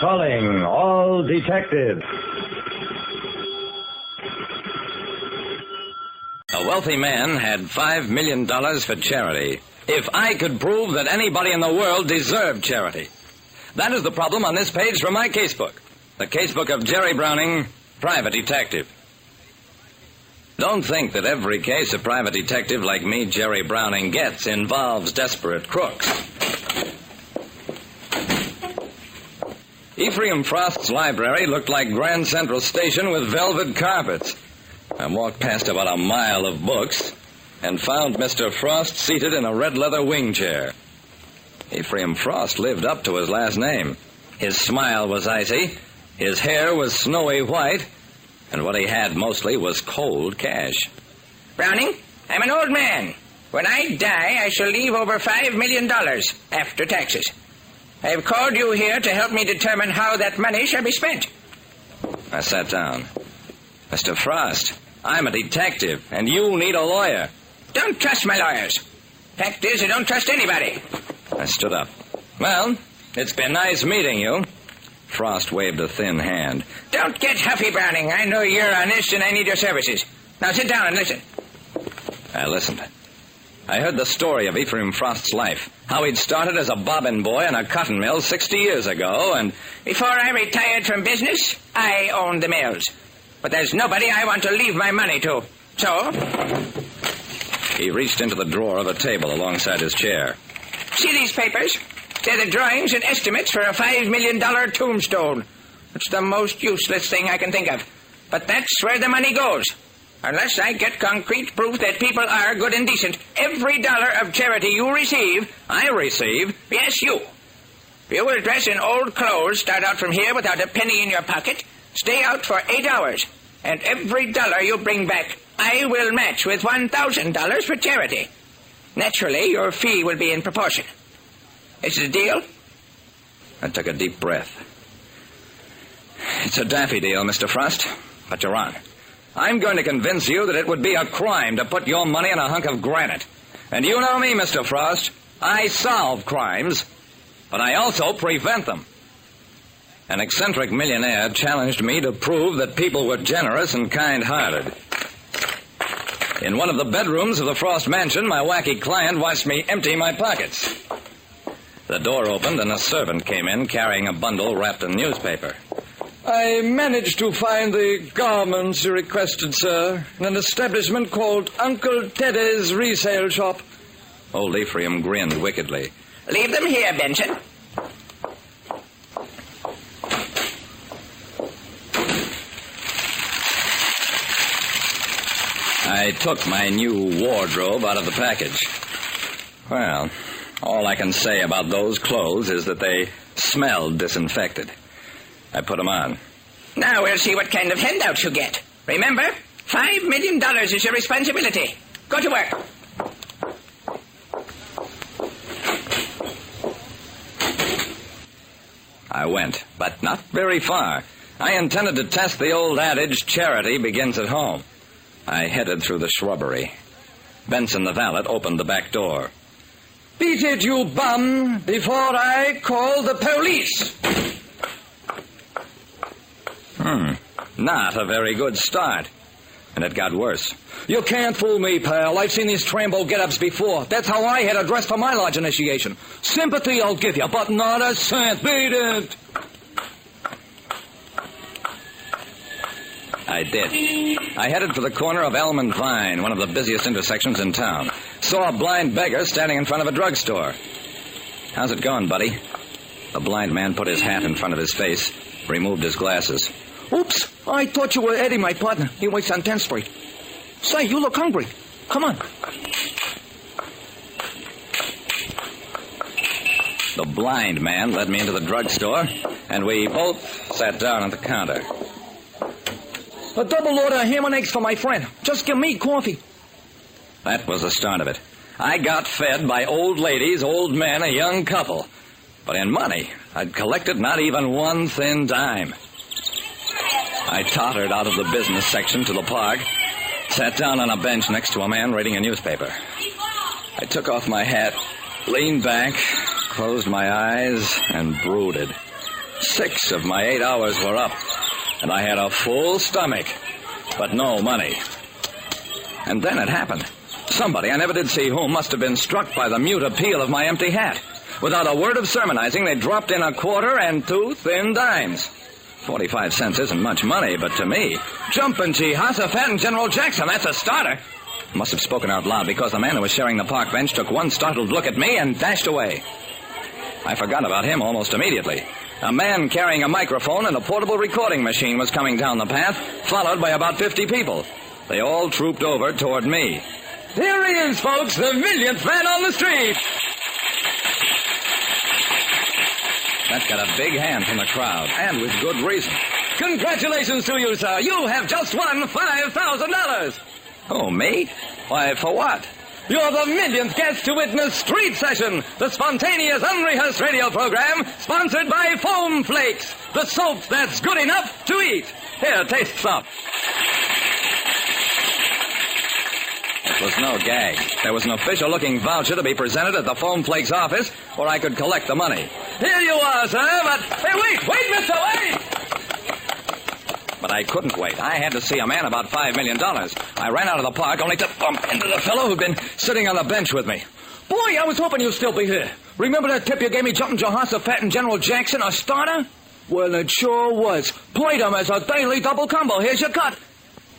Calling all detectives. A wealthy man had $5 million for charity. If I could prove that anybody in the world deserved charity. That is the problem on this page from my casebook. The casebook of Jerry Browning, private detective. Don't think that every case a private detective like me, Jerry Browning, gets involves desperate crooks. Ephraim Frost's library looked like Grand Central Station with velvet carpets. I walked past about a mile of books and found Mr. Frost seated in a red leather wing chair. Ephraim Frost lived up to his last name. His smile was icy, his hair was snowy white, and what he had mostly was cold cash. Browning, I'm an old man. When I die, I shall leave over $5 million after taxes. I have called you here to help me determine how that money shall be spent. I sat down. Mr. Frost, I'm a detective, and you need a lawyer. Don't trust my lawyers. Fact is, I don't trust anybody. I stood up. Well, it's been nice meeting you. Frost waved a thin hand. Don't get huffy, Browning. I know you're honest, and I need your services. Now sit down and listen. I listened. I heard the story of Ephraim Frost's life, how he'd started as a bobbin boy in a cotton mill 60 years ago, and... Before I retired from business, I owned the mills. But there's nobody I want to leave my money to. So... He reached into the drawer of a table alongside his chair. See these papers? They're the drawings and estimates for a $5 million tombstone. It's the most useless thing I can think of. But that's where the money goes. Unless I get concrete proof that people are good and decent, every dollar of charity you receive... I receive? Yes, you. You will dress in old clothes, start out from here without a penny in your pocket, stay out for 8 hours, and every dollar you bring back, I will match with $1,000 for charity. Naturally, your fee will be in proportion. Is it a deal? I took a deep breath. It's a daffy deal, Mr. Frost, but you're on. I'm going to convince you that it would be a crime to put your money in a hunk of granite. And you know me, Mr. Frost. I solve crimes, but I also prevent them. An eccentric millionaire challenged me to prove that people were generous and kind-hearted. In one of the bedrooms of the Frost mansion, my wacky client watched me empty my pockets. The door opened and a servant came in carrying a bundle wrapped in newspaper. I managed to find the garments you requested, sir, in an establishment called Uncle Teddy's Resale Shop. Old Ephraim grinned wickedly. Leave them here, Benson. I took my new wardrobe out of the package. Well, all I can say about those clothes is that they smelled disinfected. I put them on. Now we'll see what kind of handouts you get. Remember, $5 million is your responsibility. Go to work. I went, but not very far. I intended to test the old adage, charity begins at home. I headed through the shrubbery. Benson, the valet, opened the back door. Beat it, you bum, before I call the police. Not a very good start. And it got worse. You can't fool me, pal. I've seen these Trambo get-ups before. That's how I had a dress for my lodge initiation. Sympathy I'll give you, but not a cent. Beat it. I did. I headed for the corner of Elm and Vine, one of the busiest intersections in town. Saw a blind beggar standing in front of a drugstore. How's it going, buddy? The blind man put his hat in front of his face, removed his glasses. Oops, I thought you were Eddie, my partner. He waits on 10th Street. Say, you look hungry. Come on. The blind man led me into the drugstore, and we both sat down at the counter. A double order of ham and eggs for my friend. Just give me coffee. That was the start of it. I got fed by old ladies, old men, a young couple. But in money, I'd collected not even one thin dime. I tottered out of the business section to the park, sat down on a bench next to a man reading a newspaper. I took off my hat, leaned back, closed my eyes, and brooded. 6 of my 8 hours were up, and I had a full stomach, but no money. And then it happened. Somebody, I never did see whom, must have been struck by the mute appeal of my empty hat. Without a word of sermonizing, they dropped in a quarter and 2 thin dimes. 45 cents isn't much money, but to me, jumpin' Jehoshaphat and General Jackson, that's a starter. Must have spoken out loud because the man who was sharing the park bench took one startled look at me and dashed away. I forgot about him almost immediately. A man carrying a microphone and a portable recording machine was coming down the path, followed by about 50 people. They all trooped over toward me. Here he is, folks, the millionth man on the street. That's got a big hand from the crowd, and with good reason. Congratulations to you, sir. You have just won $5,000. Oh, me? Why, for what? You're the millionth guest to witness Street Session, the spontaneous, unrehearsed radio program sponsored by Foam Flakes, the soap that's good enough to eat. Here, taste some. It was no gag. There was an official-looking voucher to be presented at the Foam Flakes office where I could collect the money. Here you are, sir, but... Hey, wait, mister, wait! But I couldn't wait. I had to see a man about $5 million. I ran out of the park only to bump into the fellow who'd been sitting on the bench with me. Boy, I was hoping you'd still be here. Remember that tip you gave me jumping Jehoshaphat and General Jackson, a starter? Well, it sure was. Played him as a daily double combo. Here's your cut.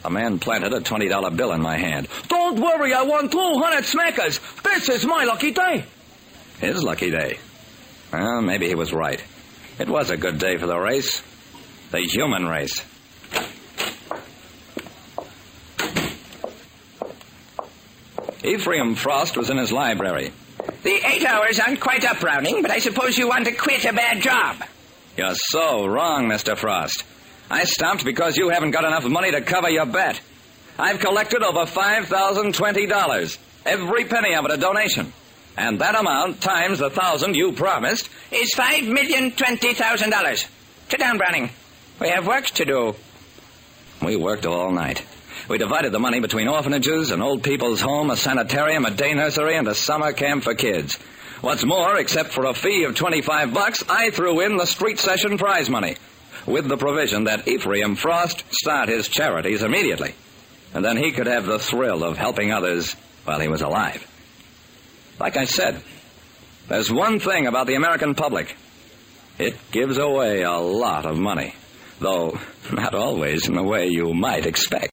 A man planted a $20 bill in my hand. Don't worry, I won 200 smackers. This is my lucky day. His lucky day? Well, maybe he was right. It was a good day for the race. The human race. Ephraim Frost was in his library. The 8 hours aren't quite up, Browning, but I suppose you want to quit a bad job. You're so wrong, Mr. Frost. I stopped because you haven't got enough money to cover your bet. I've collected over $5,020. Every penny of it a donation. And that amount times the 1,000 you promised is $5,020,000. Sit down, Browning. We have work to do. We worked all night. We divided the money between orphanages, an old people's home, a sanitarium, a day nursery, and a summer camp for kids. What's more, except for a fee of $25, I threw in the Street Session prize money, with the provision that Ephraim Frost start his charities immediately. And then he could have the thrill of helping others while he was alive. Like I said, there's one thing about the American public. It gives away a lot of money, though not always in the way you might expect.